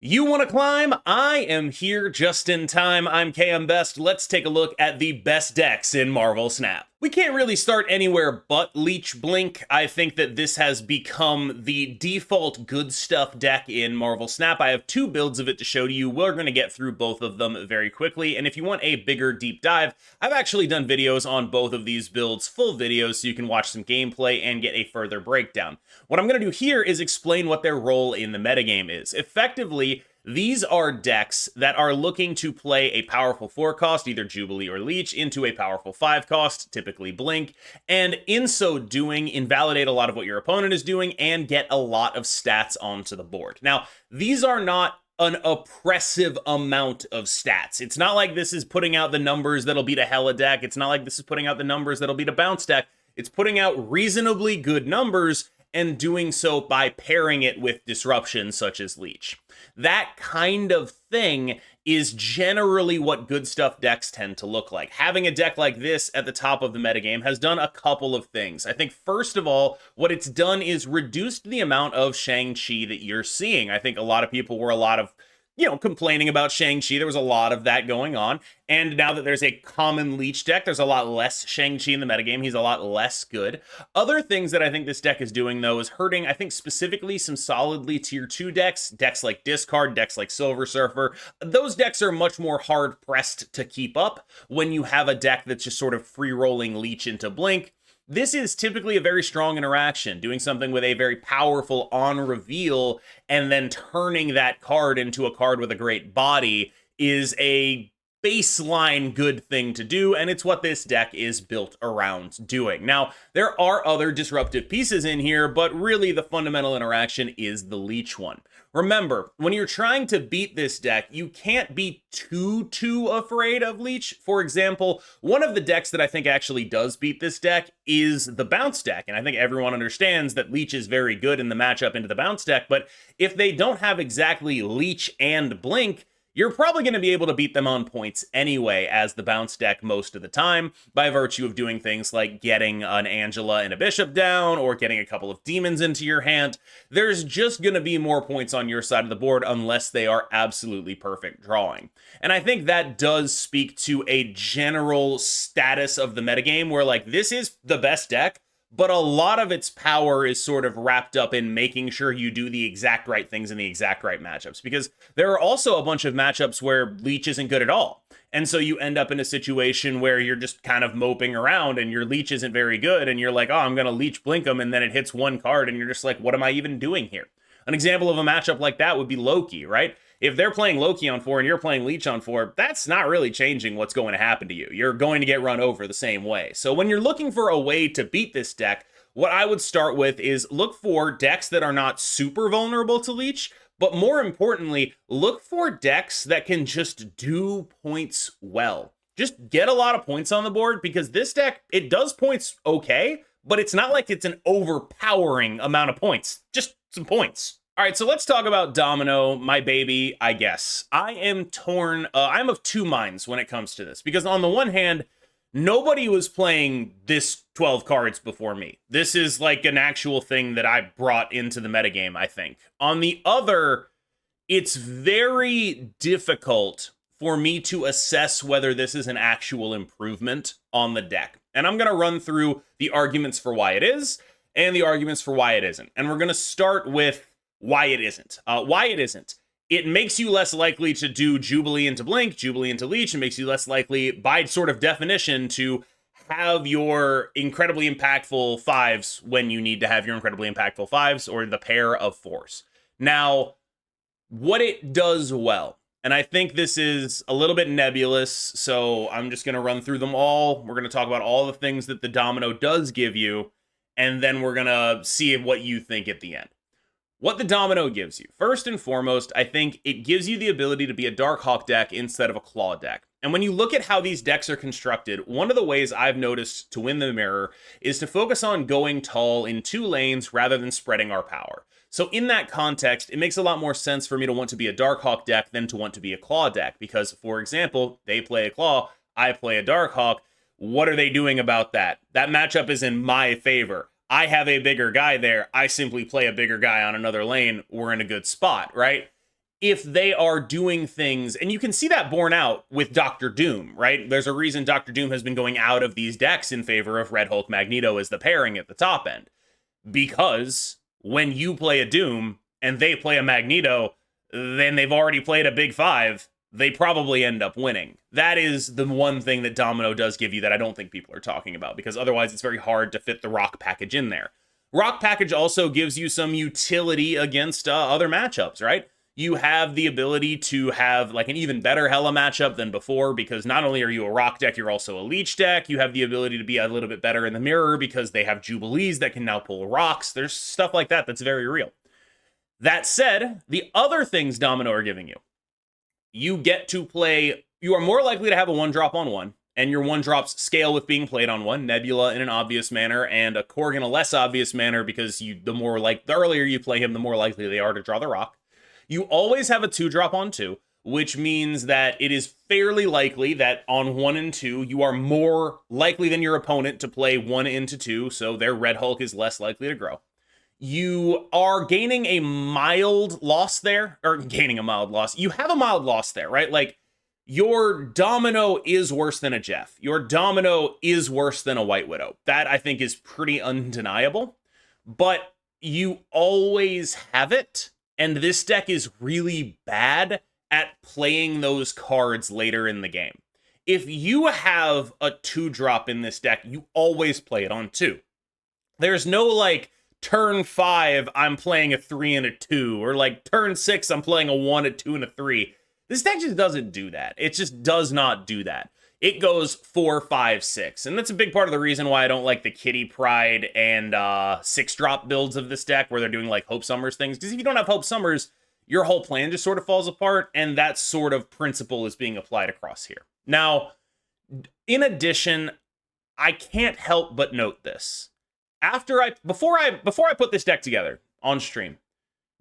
You want to climb? I am here just in time. I'm KMBest. Let's take a look at the best decks in Marvel Snap. We can't really start anywhere but Leech Blink. I think that this has become the default good stuff deck in Marvel Snap. I have two builds of it to show to you. We're going to get through both of them very quickly. And if you want a bigger deep dive, I've actually done videos on both of these builds, full videos, so you can watch some gameplay and get a further breakdown. What I'm going to do here is explain what their role in the metagame is. Effectively, these are decks that are looking to play a powerful 4 cost, either Jubilee or Leech, into a powerful 5 cost, typically Blink, and in so doing, invalidate a lot of what your opponent is doing and get a lot of stats onto the board. Now, these are not an oppressive amount of stats. It's not like this is putting out the numbers that'll beat a Hela deck. It's not like this is putting out the numbers that'll beat a bounce deck. It's putting out reasonably good numbers and doing so by pairing it with disruptions such as Leech. That kind of thing is generally what good stuff decks tend to look like. Having a deck like this at the top of the metagame has done a couple of things. I think first of all, what it's done is reduced the amount of Shang-Chi that you're seeing. I think a lot of people were complaining about Shang-Chi. There was a lot of that going on. And now that there's a common Leech deck, there's a lot less Shang-Chi in the metagame. He's a lot less good. Other things that I think this deck is doing, though, is hurting, I think, specifically some solidly tier 2 decks. Decks like Discard, decks like Silver Surfer. Those decks are much more hard-pressed to keep up when you have a deck that's just sort of free-rolling Leech into Blink. This is typically a very strong interaction, doing something with a very powerful on reveal and then turning that card into a card with a great body is a baseline good thing to do, and it's what this deck is built around doing. Now, there are other disruptive pieces in here, but really the fundamental interaction is the Leech one. Remember, when you're trying to beat this deck, you can't be too afraid of Leech. For example, one of the decks that I think actually does beat this deck is the bounce deck, and I think everyone understands that Leech is very good in the matchup into the bounce deck, but if they don't have exactly Leech and Blink, you're probably going to be able to beat them on points anyway as the bounce deck most of the time by virtue of doing things like getting an Angela and a Bishop down or getting a couple of demons into your hand. There's just going to be more points on your side of the board unless they are absolutely perfect drawing. And I think that does speak to a general status of the metagame where, like, this is the best deck, but a lot of its power is sort of wrapped up in making sure you do the exact right things in the exact right matchups, because there are also a bunch of matchups where Leech isn't good at all. And so you end up in a situation where you're just kind of moping around and your Leech isn't very good and you're like, oh, I'm going to Leech Blink them, and then it hits one card and you're just like, what am I even doing here? An example of a matchup like that would be Loki, right? If they're playing Loki on 4 and you're playing Leech on 4, that's not really changing what's going to happen to you. You're going to get run over the same way. So when you're looking for a way to beat this deck, what I would start with is look for decks that are not super vulnerable to Leech, but more importantly, look for decks that can just do points well. Just get a lot of points on the board, because this deck, it does points okay, but it's not like it's an overpowering amount of points. Just some points. All right, so let's talk about Domino, my baby, I guess. I am torn. I'm of two minds when it comes to this, because on the one hand, nobody was playing this 12 cards before me. This is like an actual thing that I brought into the metagame, I think. On the other, it's very difficult for me to assess whether this is an actual improvement on the deck. And I'm going to run through the arguments for why it is and the arguments for why it isn't. And we're going to start with why it isn't. Why it isn't. It makes you less likely to do Jubilee into Blink, Jubilee into Leech, and makes you less likely, by sort of definition, to have your incredibly impactful 5s when you need to have your incredibly impactful 5s, or the pair of 4s. Now, what it does well, and I think this is a little bit nebulous, so I'm just going to run through them all. We're going to talk about all the things that the Domino does give you, and then we're going to see what you think at the end. What the Domino gives you. First and foremost, I think it gives you the ability to be a Darkhawk deck instead of a Claw deck. And when you look at how these decks are constructed, one of the ways I've noticed to win the mirror is to focus on going tall in 2 lanes rather than spreading our power. So in that context, it makes a lot more sense for me to want to be a Darkhawk deck than to want to be a Claw deck, because, for example, they play a Claw, I play a Darkhawk. What are they doing about that? That matchup is in my favor. I have a bigger guy there. I simply play a bigger guy on another lane. We're in a good spot, right? if they are doing things, and you can see that borne out with Dr. Doom, right? There's a reason Dr. Doom has been going out of these decks in favor of Red Hulk Magneto as the pairing at the top end. Because when you play a Doom and they play a Magneto, then they've already played a big five. They probably end up winning. That is the one thing that Domino does give you that I don't think people are talking about, because otherwise it's very hard to fit the Rock package in there. Rock package also gives you some utility against other matchups, right? You have the ability to have like an even better Hela matchup than before, because not only are you a Rock deck, you're also a Leech deck. You have the ability to be a little bit better in the mirror because they have Jubilees that can now pull Rocks. There's stuff like that that's very real. That said, the other things Domino are giving you, you get to play, you are more likely to have a 1-drop on 1, and your 1-drops scale with being played on 1, Nebula in an obvious manner, and a Korg in a less obvious manner, because the earlier you play him, the more likely they are to draw the Rock. You always have a 2-drop on 2, which means that it is fairly likely that on 1 and 2, you are more likely than your opponent to play 1 into 2, so their Red Hulk is less likely to grow. You are gaining a mild loss there, or gaining a mild loss. You have a mild loss there, right? Like, your Domino is worse than a Jeff. Your Domino is worse than a White Widow. That, I think, is pretty undeniable. But you always have it, and this deck is really bad at playing those cards later in the game. If you have a 2-drop in this deck, you always play it on 2. There's no, like, turn 5, I'm playing a 3 and a 2, or like turn 6, I'm playing a 1, a 2, and a 3. This deck just doesn't do that. It just does not do that. It goes 4, 5, 6, and that's a big part of the reason why I don't like the Kitty Pride and 6-drop builds of this deck, where they're doing like Hope Summers things, because if you don't have Hope Summers, your whole plan just sort of falls apart, and that sort of principle is being applied across here. Now, in addition, I can't help but note this. Before I put this deck together on stream,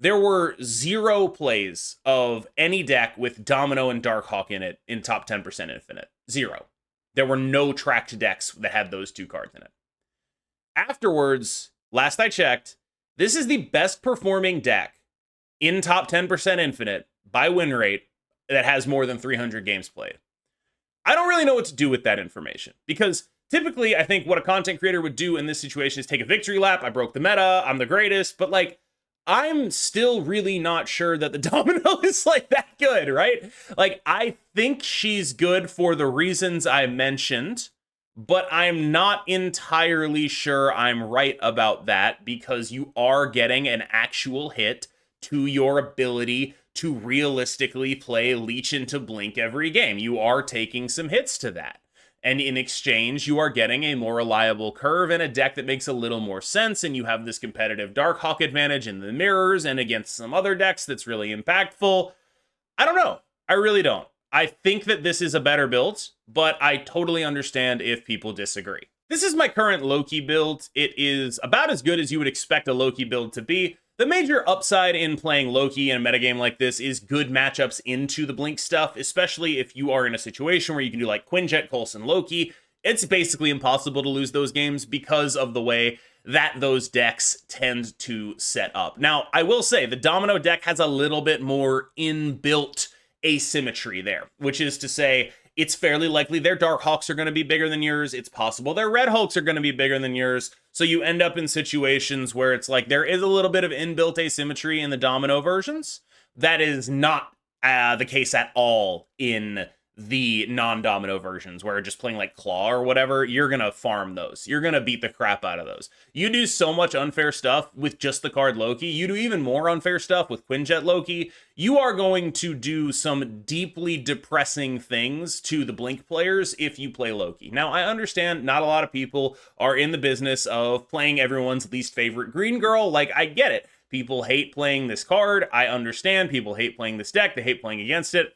there were 0 plays of any deck with Domino and Darkhawk in it in top 10% Infinite. 0. There were no tracked decks that had those 2 cards in it. Afterwards, last I checked, this is the best performing deck in top 10% Infinite by win rate that has more than 300 games played. I don't really know what to do with that information, because typically, I think what a content creator would do in this situation is take a victory lap. I broke the meta. I'm the greatest. But, like, I'm still really not sure that the Domino is, like, that good, right? Like, I think she's good for the reasons I mentioned, but I'm not entirely sure I'm right about that, because you are getting an actual hit to your ability to realistically play Leech into Blink every game. You are taking some hits to that. And in exchange, you are getting a more reliable curve and a deck that makes a little more sense, and you have this competitive Darkhawk advantage in the mirrors and against some other decks that's really impactful. I don't know. I really don't. I think that this is a better build, but I totally understand if people disagree. This is my current Loki build. It is about as good as you would expect a Loki build to be. The major upside in playing Loki in a metagame like this is good matchups into the Blink stuff, especially if you are in a situation where you can do like Quinjet, Coulson, Loki. It's basically impossible to lose those games because of the way that those decks tend to set up. Now, I will say the Domino deck has a little bit more inbuilt asymmetry there, which is to say, it's fairly likely their Darkhawks are going to be bigger than yours. It's possible their Red Hulks are going to be bigger than yours. So you end up in situations where it's like there is a little bit of inbuilt asymmetry in the Domino versions. That is not the case at all in the non-Domino versions, where just playing like Claw or whatever, you're going to farm those. You're going to beat the crap out of those. You do so much unfair stuff with just the card Loki. You do even more unfair stuff with Quinjet Loki. You are going to do some deeply depressing things to the Blink players if you play Loki. Now, I understand not a lot of people are in the business of playing everyone's least favorite green girl. Like, I get it. People hate playing this card. I understand people hate playing this deck. They hate playing against it.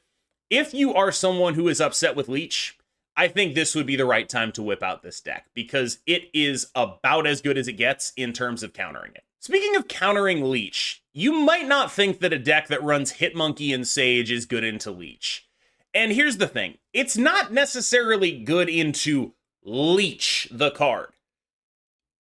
If you are someone who is upset with Leech, I think this would be the right time to whip out this deck, because it is about as good as it gets in terms of countering it. Speaking of countering Leech, you might not think that a deck that runs Hitmonkey and Sage is good into Leech. And here's the thing. It's not necessarily good into Leech, the card.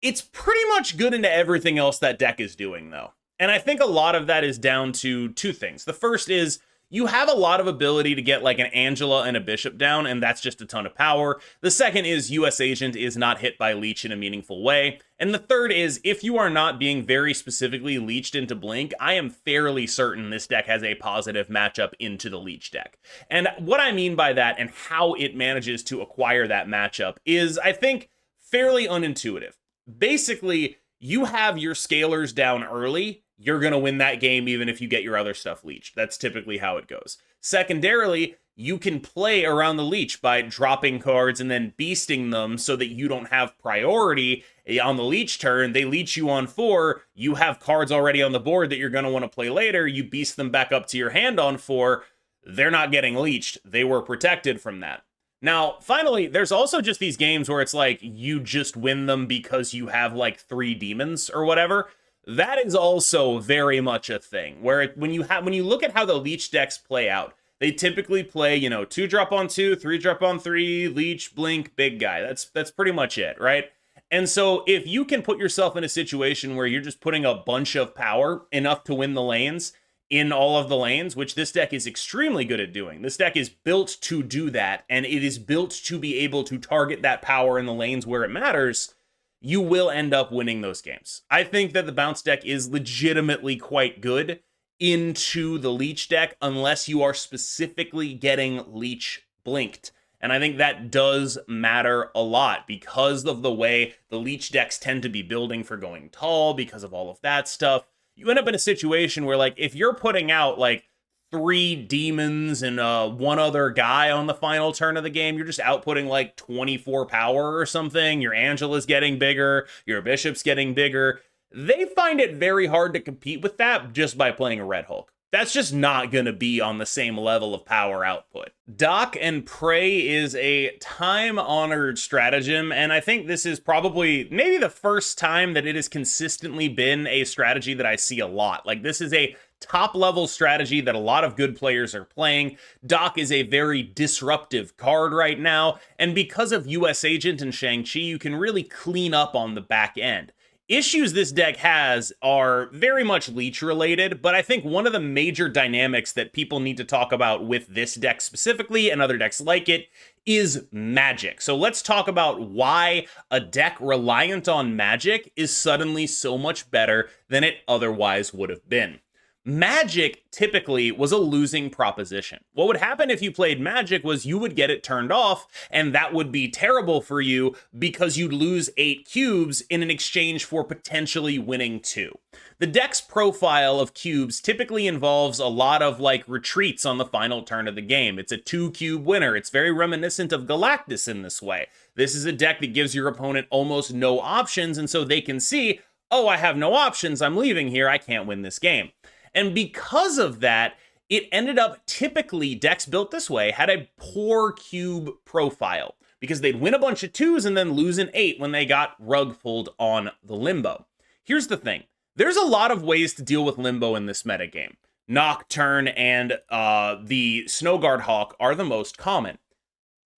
It's pretty much good into everything else that deck is doing, though. And I think a lot of that is down to two things. The first is you have a lot of ability to get like an Angela and a Bishop down, and that's just a ton of power. The second is US Agent is not hit by Leech in a meaningful way. And the third is if you are not being very specifically leeched into Blink, I am fairly certain this deck has a positive matchup into the Leech deck. And what I mean by that and how it manages to acquire that matchup is, I think, fairly unintuitive. Basically, you have your scalers down early, you're going to win that game even if you get your other stuff leeched. That's typically how it goes. Secondarily, you can play around the leech by dropping cards and then beasting them so that you don't have priority on the leech turn. They leech you on 4, you have cards already on the board that you're going to want to play later, you beast them back up to your hand on 4, they're not getting leeched. They were protected from that. Now, finally, there's also just these games where it's like you just win them because you have like 3 demons or whatever. That is also very much a thing where when you look at how the Leech decks play out, they typically play, 2-drop on 2, 3-drop on 3, Leech, Blink, big guy. That's pretty much it, right? And so if you can put yourself in a situation where you're just putting a bunch of power, enough to win the lanes in all of the lanes, which this deck is extremely good at doing. This deck is built to do that, and it is built to be able to target that power in the lanes where it matters. You will end up winning those games. I think that the bounce deck is legitimately quite good into the Leech deck unless you are specifically getting Leech blinked. And I think that does matter a lot because of the way the Leech decks tend to be building for going tall, because of all of that stuff. You end up in a situation where, like, if you're putting out, like, 3 demons and 1 other guy on the final turn of the game, you're just outputting like 24 power or something. Your Angela's getting bigger, your Bishop's getting bigger. They find it very hard to compete with that just by playing a Red Hulk. That's just not going to be on the same level of power output. Dock and Pray is a time-honored stratagem, and I think this is probably maybe the first time that it has consistently been a strategy that I see a lot. Like, this is a top-level strategy that a lot of good players are playing. Dock is a very disruptive card right now, and because of US Agent and Shang-Chi, you can really clean up on the back end. Issues this deck has are very much Leech related, but I think one of the major dynamics that people need to talk about with this deck specifically and other decks like it is magic. So let's talk about why a deck reliant on magic is suddenly so much better than it otherwise would have been. Magic typically was a losing proposition. What would happen if you played Magic was you would get it turned off, and that would be terrible for you because you'd lose 8 cubes in an exchange for potentially winning 2. The deck's profile of cubes typically involves a lot of like retreats on the final turn of the game. It's a 2-cube winner. It's very reminiscent of Galactus in this way. This is a deck that gives your opponent almost no options, and so they can see, oh, I have no options, I'm leaving here, I can't win this game. And because of that, it ended up typically, decks built this way had a poor cube profile because they'd win a bunch of 2s and then lose an 8 when they got rug pulled on the Limbo. Here's the thing. There's a lot of ways to deal with Limbo in this metagame. Nocturne and the Snowguard Hawk are the most common.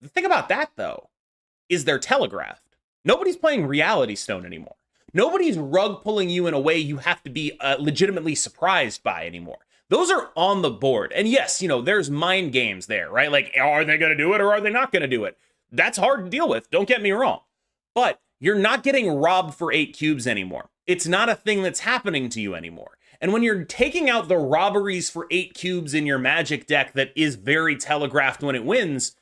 The thing about that, though, is they're telegraphed. Nobody's playing Reality Stone anymore. Nobody's rug pulling you in a way you have to be legitimately surprised by anymore. Those are on the board. And yes, there's mind games there, right? Like, are they going to do it or are they not going to do it? That's hard to deal with. Don't get me wrong. But you're not getting robbed for 8 cubes anymore. It's not a thing that's happening to you anymore. And when you're taking out the robberies for 8 cubes in your Magic deck that is very telegraphed when it wins,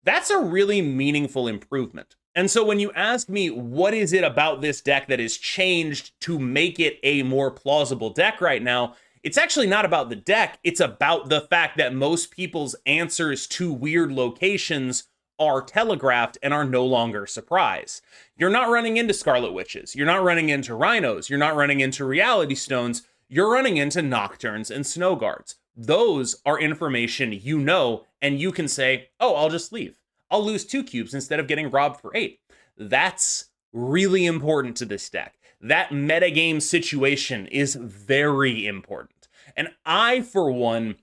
that's a really meaningful improvement. And so when you ask me, what is it about this deck that has changed to make it a more plausible deck right now, it's actually not about the deck. It's about the fact that most people's answers to weird locations are telegraphed and are no longer surprise. You're not running into Scarlet Witches. You're not running into Rhinos. You're not running into Reality Stones. You're running into Nocturnes and Snow Guards. Those are information you know, and you can say, oh, I'll just leave. I'll lose 2 cubes instead of getting robbed for 8. That's really important to this deck. That metagame situation is very important. And I, for one,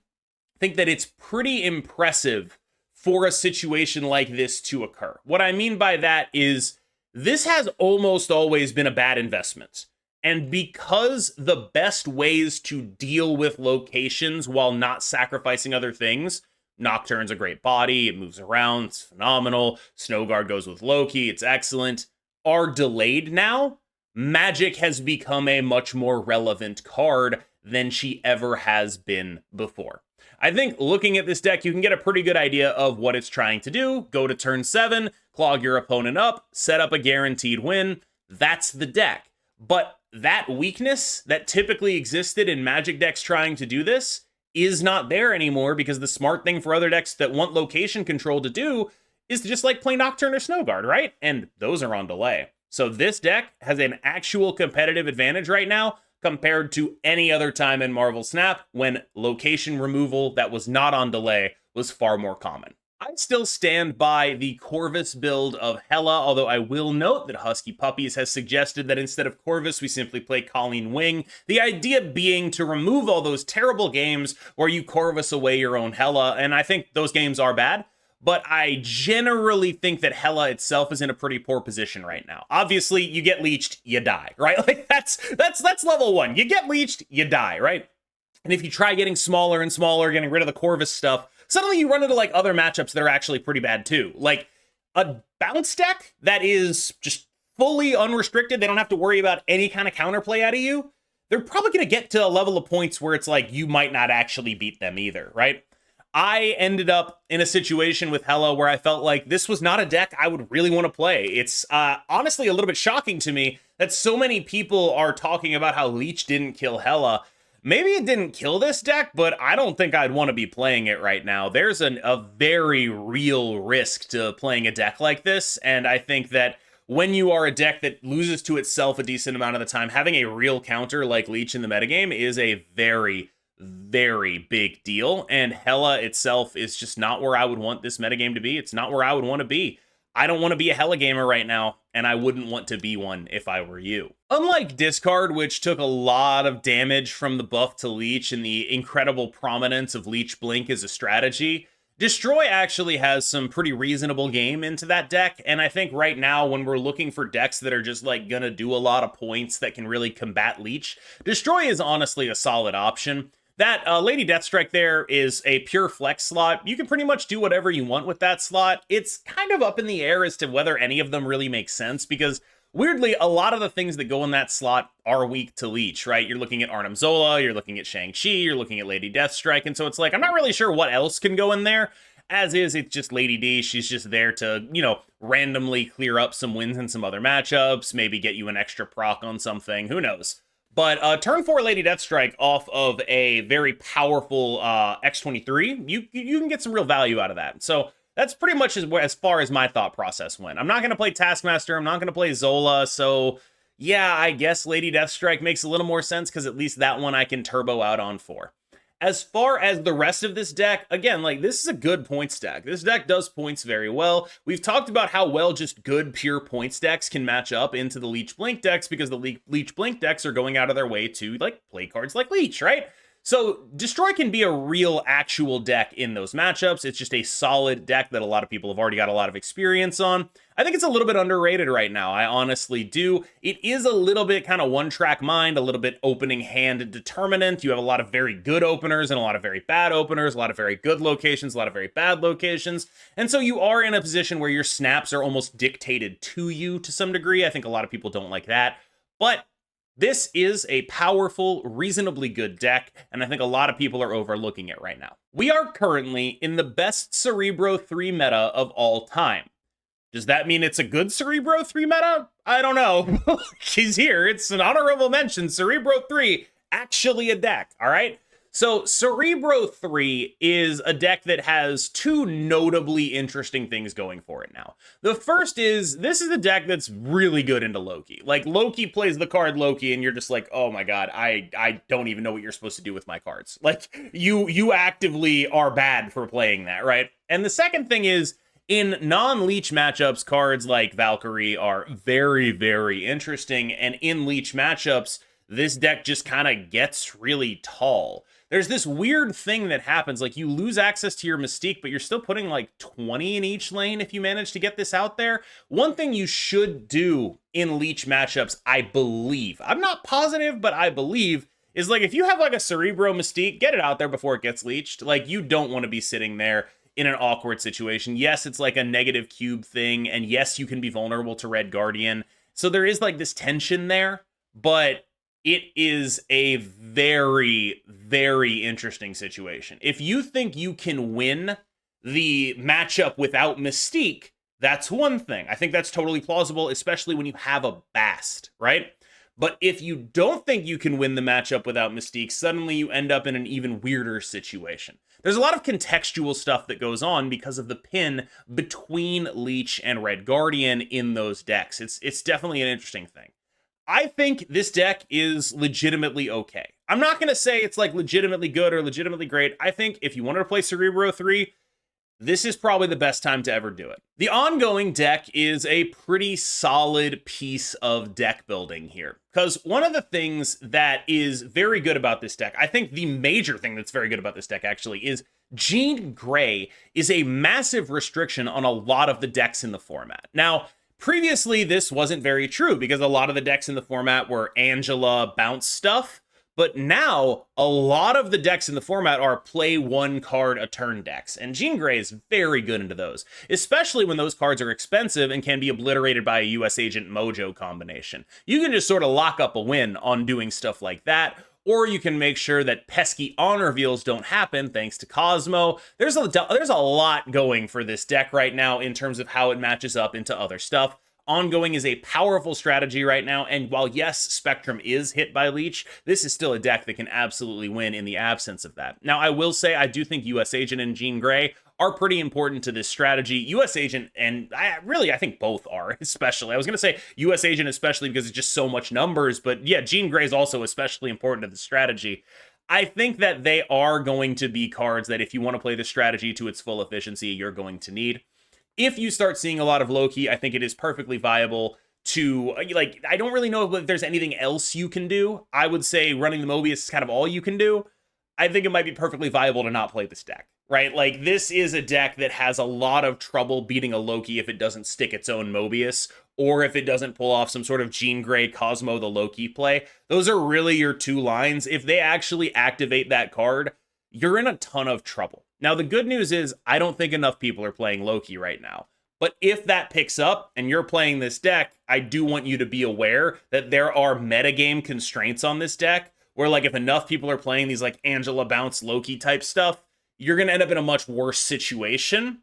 think that it's pretty impressive for a situation like this to occur. What I mean by that is this has almost always been a bad investment. And because the best ways to deal with locations while not sacrificing other things, Nocturne's a great body, it moves around, it's phenomenal, Snowguard goes with Loki, it's excellent, are delayed now, Magic has become a much more relevant card than she ever has been before. I think looking at this deck, you can get a pretty good idea of what it's trying to do. Go to turn 7, clog your opponent up, set up a guaranteed win. That's the deck. But that weakness that typically existed in Magic decks trying to do this is not there anymore, because the smart thing for other decks that want location control to do is to just like play Nocturne or Snowguard, right? And those are on delay. So this deck has an actual competitive advantage right now compared to any other time in Marvel Snap when location removal that was not on delay was far more common. I still stand by the Corvus build of Hela, although I will note that Husky Puppies has suggested that instead of Corvus, we simply play Colleen Wing. The idea being to remove all those terrible games where you Corvus away your own Hela, and I think those games are bad. But I generally think that Hela itself is in a pretty poor position right now. Obviously, you get leeched, you die, right? Like that's level 1. You get leeched, you die, right? And if you try getting smaller and smaller, getting rid of the Corvus stuff, suddenly you run into like other matchups that are actually pretty bad too. Like a bounce deck that is just fully unrestricted, they don't have to worry about any kind of counterplay out of you. They're probably going to get to a level of points where it's like you might not actually beat them either, right? I ended up in a situation with Hela where I felt like this was not a deck I would really want to play. It's honestly a little bit shocking to me that so many people are talking about how Leech didn't kill Hela. Maybe it didn't kill this deck, but I don't think I'd want to be playing it right now. There's a very real risk to playing a deck like this, and I think that when you are a deck that loses to itself a decent amount of the time, having a real counter like Leech in the metagame is a very big deal, and Hela itself is just not where I would want this metagame to be. It's not where I would want to be. I don't want to be a Hela gamer right now, and I wouldn't want to be one if I were you. Unlike Discard, which took a lot of damage from the buff to Leech and the incredible prominence of Leech Blink as a strategy, Destroy actually has some pretty reasonable game into that deck, and I think right now when we're looking for decks that are just like gonna do a lot of points that can really combat Leech, Destroy is honestly a solid option. That Lady Deathstrike there is a pure flex slot. You can pretty much do whatever you want with that slot. It's kind of up in the air as to whether any of them really make sense, because weirdly, a lot of the things that go in that slot are weak to Leech, right? You're looking at Arnim Zola, you're looking at Shang-Chi, you're looking at Lady Deathstrike, and so it's like, I'm not really sure what else can go in there. As is, it's just Lady D. She's just there to, you know, randomly clear up some wins in some other matchups, maybe get you an extra proc on something, who knows? But turn 4 Lady Deathstrike off of a very powerful X23, you can get some real value out of that. So that's pretty much as far as my thought process went. I'm not going to play Taskmaster, I'm not going to play Zola, so yeah, I guess Lady Deathstrike makes a little more sense, because at least that one I can turbo out on 4. As far as the rest of this deck, again, like, this is a good points deck. This deck does points very well. We've talked about how well just good pure points decks can match up into the Leech Blink decks, because the Leech Blink decks are going out of their way to, like, play cards like Leech, right? So Destroy can be a real actual deck in those matchups. It's just a solid deck that a lot of people have already got a lot of experience on. I think it's a little bit underrated right now. I honestly do. It is a little bit kind of one-track mind, a little bit opening hand determinant. You have a lot of very good openers and a lot of very bad openers, a lot of very good locations, a lot of very bad locations. And so you are in a position where your snaps are almost dictated to you to some degree. I think a lot of people don't like that. But this is a powerful, reasonably good deck, and I think a lot of people are overlooking it right now. We are currently in the best Cerebro 3 meta of all time. Does that mean it's a good Cerebro 3 meta? I don't know. He's here. It's an honorable mention. Cerebro 3, actually a deck, all right? So Cerebro 3 is a deck that has two notably interesting things going for it now. The first is, this is a deck that's really good into Loki. Like, Loki plays the card Loki, and you're just like, oh my god, I don't even know what you're supposed to do with my cards. Like, you actively are bad for playing that, right? And the second thing is, in non-Leech matchups, cards like Valkyrie are very interesting, and in Leech matchups, this deck just kind of gets really tall. there's this weird thing that happens. Like, you lose access to your Mystique, but you're still putting like 20 in each lane if you manage to get this out there. One thing you should do in Leech matchups, I believe, I'm not positive, but I believe, is like, if you have like a Cerebro Mystique, get it out there before it gets leeched. Like, you don't want to be sitting there in an awkward situation. Yes, it's like a negative cube thing, and yes, you can be vulnerable to Red Guardian. So there is like this tension there, but it is a very, very interesting situation. If you think you can win the matchup without Mystique, that's one thing. I think that's totally plausible, especially when you have a Bast, right? But if you don't think you can win the matchup without Mystique, suddenly you end up in an even weirder situation. There's a lot of contextual stuff that goes on because of the pin between Leech and Red Guardian in those decks. It's definitely an interesting thing. I think this deck is legitimately okay. I'm not going to say it's like legitimately good or legitimately great. I think if you wanted to play Cerebro 3, this is probably the best time to ever do it. The ongoing deck is a pretty solid piece of deck building here, because one of the things that is very good about this deck, I think the major thing that's very good about this deck actually, is Jean Grey is a massive restriction on a lot of the decks in the format. Now, previously, this wasn't very true because a lot of the decks in the format were Angela bounce stuff. But now, a lot of the decks in the format are play one card a turn decks, and Jean Grey is very good into those, especially when those cards are expensive and can be obliterated by a US Agent Mojo combination. You can just sort of lock up a win on doing stuff like that, or you can make sure that pesky on reveals don't happen thanks to Cosmo. There's a lot going for this deck right now in terms of how it matches up into other stuff. Ongoing is a powerful strategy right now, and while yes, Spectrum is hit by Leech, this is still a deck that can absolutely win in the absence of that. Now, I will say I do think US Agent and Jean Grey are pretty important to this strategy. US Agent, and I think both are, especially. I was going to say US Agent especially because it's just so much numbers, but yeah, Jean Grey is also especially important to the strategy. I think that they are going to be cards that if you want to play the strategy to its full efficiency, you're going to need. If you start seeing a lot of Loki, I think it is perfectly viable to, like, I don't really know if there's anything else you can do. I would say running the Mobius is kind of all you can do. I think it might be perfectly viable to not play this deck, right? Like, this is a deck that has a lot of trouble beating a Loki if it doesn't stick its own Mobius, or if it doesn't pull off some sort of Jean Grey Cosmo the Loki play. Those are really your two lines. If they actually activate that card, you're in a ton of trouble. Now, the good news is I don't think enough people are playing Loki right now. But if that picks up and you're playing this deck, I do want you to be aware that there are metagame constraints on this deck where, like, if enough people are playing these, like, Angela Bounce Loki type stuff, you're going to end up in a much worse situation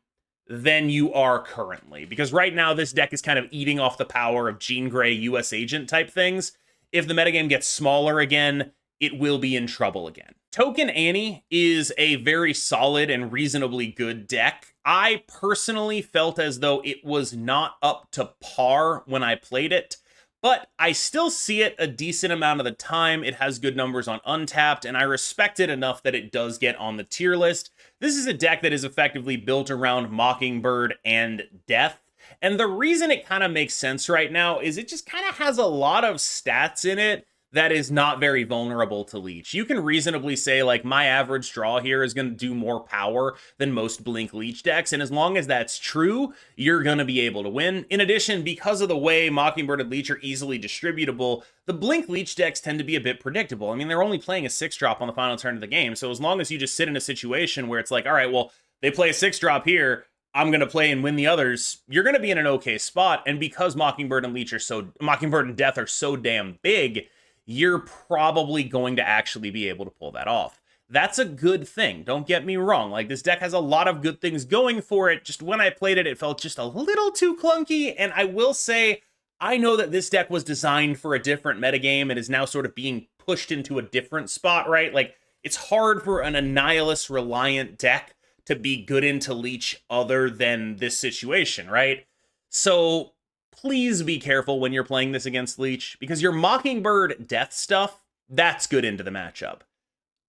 than you are currently. Because right now, this deck is kind of eating off the power of Jean Grey US Agent type things. If the metagame gets smaller again, it will be in trouble again. Token Anni is a very solid and reasonably good deck. I personally felt as though it was not up to par when I played it, but I still see it a decent amount of the time. It has good numbers on Untapped, and I respect it enough that it does get on the tier list. This is a deck that is effectively built around Mockingbird and Death, and the reason it kind of makes sense right now is it just kind of has a lot of stats in it that is not very vulnerable to Leech. You can reasonably say, like, my average draw here is going to do more power than most Blink Leech decks, and as long as that's true, you're going to be able to win. In addition, because of the way Mockingbird and Leech are easily distributable, the Blink Leech decks tend to be a bit predictable. I mean, they're only playing a 6-drop on the final turn of the game, so as long as you just sit in a situation where it's like, all right, well, they play a 6-drop here, I'm going to play and win the others, you're going to be in an okay spot, and because Mockingbird and Death are so damn big, you're probably going to actually be able to pull that off. That's a good thing. Don't get me wrong. Like, this deck has a lot of good things going for it. Just when I played it, it felt just a little too clunky. And I will say, I know that this deck was designed for a different metagame and is now sort of being pushed into a different spot, right? Like, it's hard for an Annihilus reliant deck to be good into Leech other than this situation, right? So please be careful when you're playing this against Leech, because your Mockingbird Death stuff, that's good into the matchup.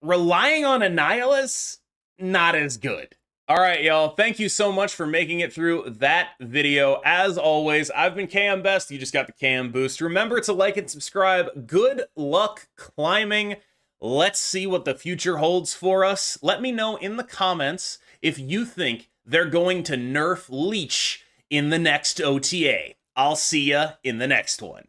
Relying on Annihilus, not as good. All right, y'all. Thank you so much for making it through that video. As always, I've been KMBest. You just got the KM Boost. Remember to like and subscribe. Good luck climbing. Let's see what the future holds for us. Let me know in the comments if you think they're going to nerf Leech in the next OTA. I'll see ya in the next one.